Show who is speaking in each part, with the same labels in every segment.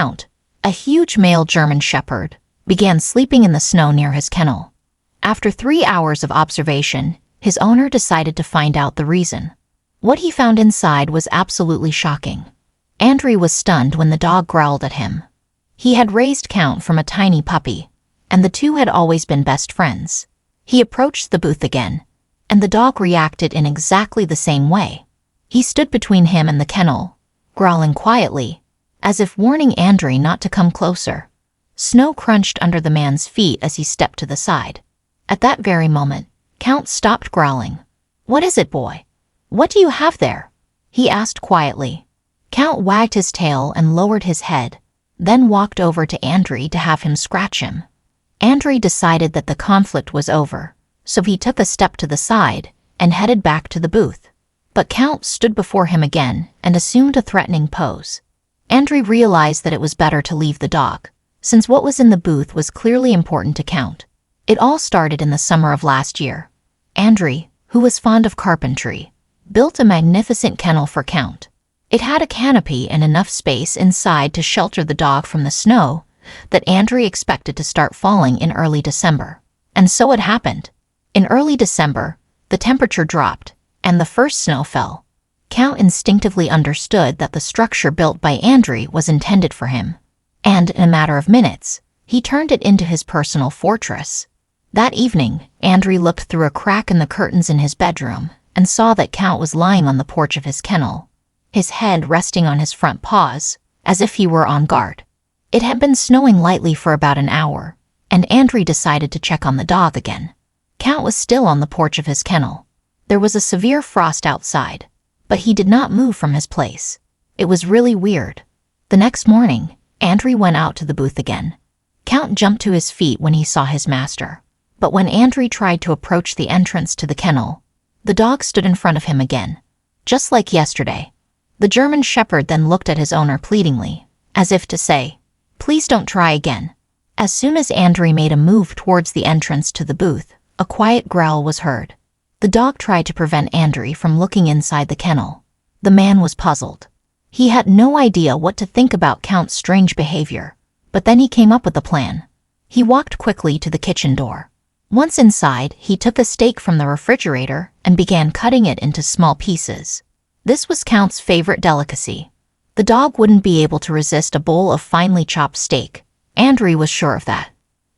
Speaker 1: Count, a huge male German shepherd, began sleeping in the snow near his kennel. After 3 hours of observation, his owner decided to find out the reason. What he found inside was absolutely shocking. Andriy was stunned when the dog growled at him. He had raised Count from a tiny puppy, and the two had always been best friends. He approached the booth again, and the dog reacted in exactly the same way. He stood between him and the kennel, growling quietly, as if warning Andriy not to come closer. Snow crunched under the man's feet as he stepped to the side. At that very moment, Count stopped growling. "What is it, boy? What do you have there?" he asked quietly. Count wagged his tail and lowered his head, then walked over to Andriy to have him scratch him. Andriy decided that the conflict was over, so he took a step to the side and headed back to the booth. But Count stood before him again and assumed a threatening pose. Andriy realized that it was better to leave the dog, since what was in the booth was clearly important to Count. It all started in the summer of last year. Andriy, who was fond of carpentry, built a magnificent kennel for Count. It had a canopy and enough space inside to shelter the dog from the snow that Andriy expected to start falling in early December. And so it happened. In early December, the temperature dropped, and the first snow fell. Count instinctively understood that the structure built by Andriy was intended for him, and in a matter of minutes, he turned it into his personal fortress. That evening, Andriy looked through a crack in the curtains in his bedroom and saw that Count was lying on the porch of his kennel, his head resting on his front paws, as if he were on guard. It had been snowing lightly for about an hour, and Andriy decided to check on the dog again. Count was still on the porch of his kennel. There was a severe frost outside, but he did not move from his place. It was really weird. The next morning, Andriy went out to the booth again. Count jumped to his feet when he saw his master, but when Andriy tried to approach the entrance to the kennel, the dog stood in front of him again, just like yesterday. The German shepherd then looked at his owner pleadingly, as if to say, "Please don't try again." As soon as Andriy made a move towards the entrance to the booth, a quiet growl was heard. The dog tried to prevent Andriy from looking inside the kennel. The man was puzzled. He had no idea what to think about Count's strange behavior, but then he came up with a plan. He walked quickly to the kitchen door. Once inside, he took a steak from the refrigerator and began cutting it into small pieces. This was Count's favorite delicacy. The dog wouldn't be able to resist a bowl of finely chopped steak. Andriy was sure of that.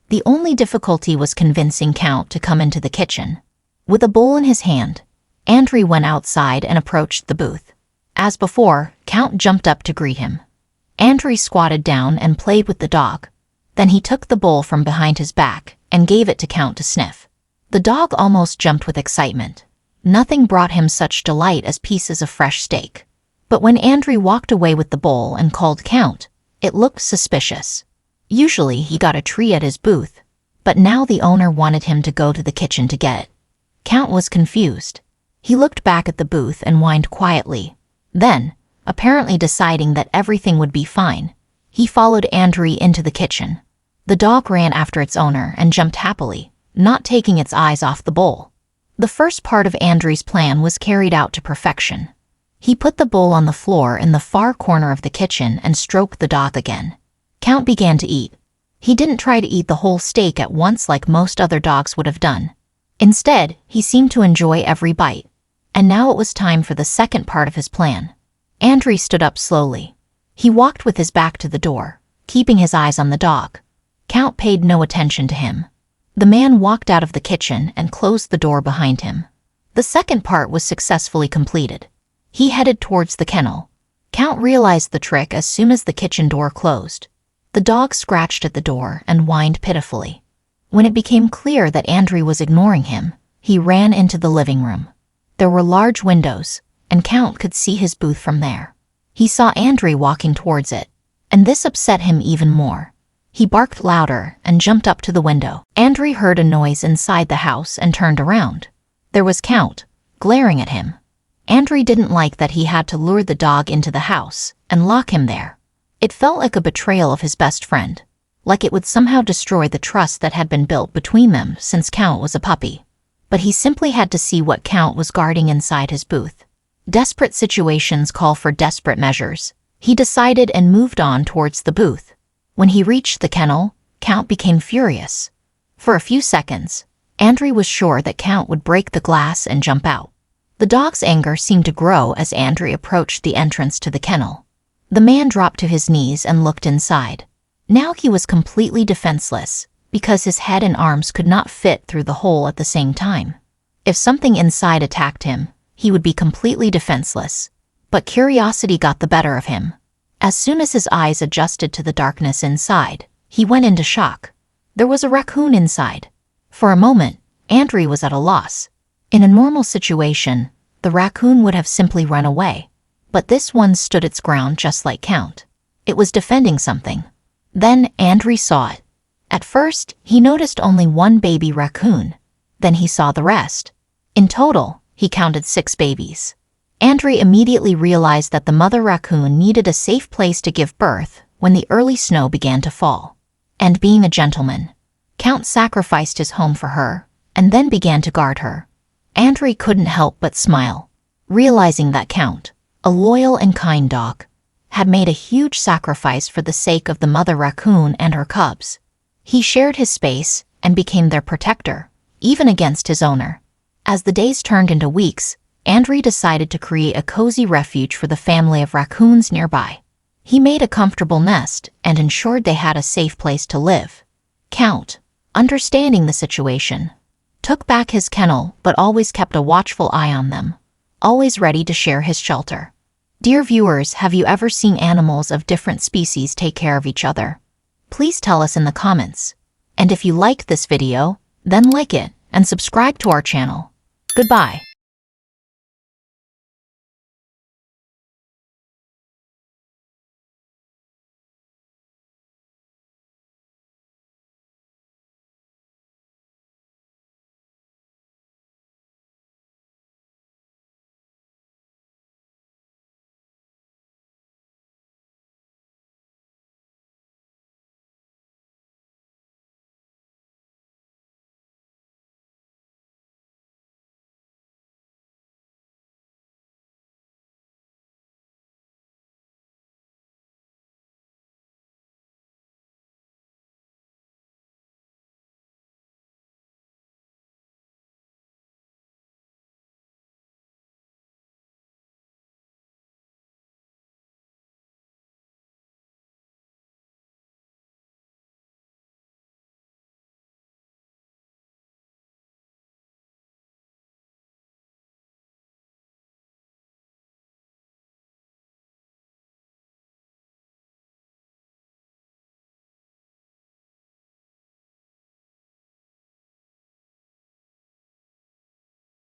Speaker 1: The only difficulty was convincing Count to come into the kitchen. With a bowl in his hand, Andriy went outside and approached the booth. As before, Count jumped up to greet him. Andriy squatted down and played with the dog. Then he took the bowl from behind his back and gave it to Count to sniff. The dog almost jumped with excitement. Nothing brought him such delight as pieces of fresh steak. But when Andriy walked away with the bowl and called Count, it looked suspicious. Usually he got a treat at his booth, but now the owner wanted him to go to the kitchen to get it. Count was confused. He looked back at the booth and whined quietly. Then, apparently deciding that everything would be fine, he followed Andriy into the kitchen. The dog ran after its owner and jumped happily, not taking its eyes off the bowl. The first part of Andriy's plan was carried out to perfection. He put the bowl on the floor in the far corner of the kitchen and stroked the dog again. Count began to eat. He didn't try to eat the whole steak at once like most other dogs would have done. Instead, he seemed to enjoy every bite. And now it was time for the second part of his plan. Andriy stood up slowly. He walked with his back to the door, keeping his eyes on the dog. Count paid no attention to him. The man walked out of the kitchen and closed the door behind him. The second part was successfully completed. He headed towards the kennel. Count realized the trick as soon as the kitchen door closed. The dog scratched at the door and whined pitifully. When it became clear that Andriy was ignoring him, he ran into the living room. There were large windows, and Count could see his booth from there. He saw Andriy walking towards it, and this upset him even more. He barked louder and jumped up to the window. Andriy heard a noise inside the house and turned around. There was Count, glaring at him. Andriy didn't like that he had to lure the dog into the house and lock him there. It felt like a betrayal of his best friend, like it would somehow destroy the trust that had been built between them since Count was a puppy. But he simply had to see what Count was guarding inside his booth. Desperate situations call for desperate measures, He decided and moved on towards the booth. When he reached the kennel, Count became furious. For a few seconds, Andrei was sure that Count would break the glass and jump out. The dog's anger seemed to grow as Andrei approached the entrance to the kennel. The man dropped to his knees and looked inside. Now he was completely defenseless, because his head and arms could not fit through the hole at the same time. If something inside attacked him, he would be completely defenseless. But curiosity got the better of him. As soon as his eyes adjusted to the darkness inside, he went into shock. There was a raccoon inside. For a moment, Andrei was at a loss. In a normal situation, the raccoon would have simply run away. But this one stood its ground just like Count. It was defending something. Then Andrei saw it. At first, he noticed only one baby raccoon. Then he saw the rest. In total, he counted 6 babies. Andrei immediately realized that the mother raccoon needed a safe place to give birth when the early snow began to fall. And being a gentleman, Count sacrificed his home for her and then began to guard her. Andrei couldn't help but smile, realizing that Count, a loyal and kind dog, had made a huge sacrifice for the sake of the mother raccoon and her cubs. He shared his space and became their protector, even against his owner. As the days turned into weeks, Andrei decided to create a cozy refuge for the family of raccoons nearby. He made a comfortable nest and ensured they had a safe place to live. Count, understanding the situation, took back his kennel but always kept a watchful eye on them, always ready to share his shelter. Dear viewers, have you ever seen animals of different species take care of each other? Please tell us in the comments. And if you liked this video, then like it and subscribe to our channel. Goodbye.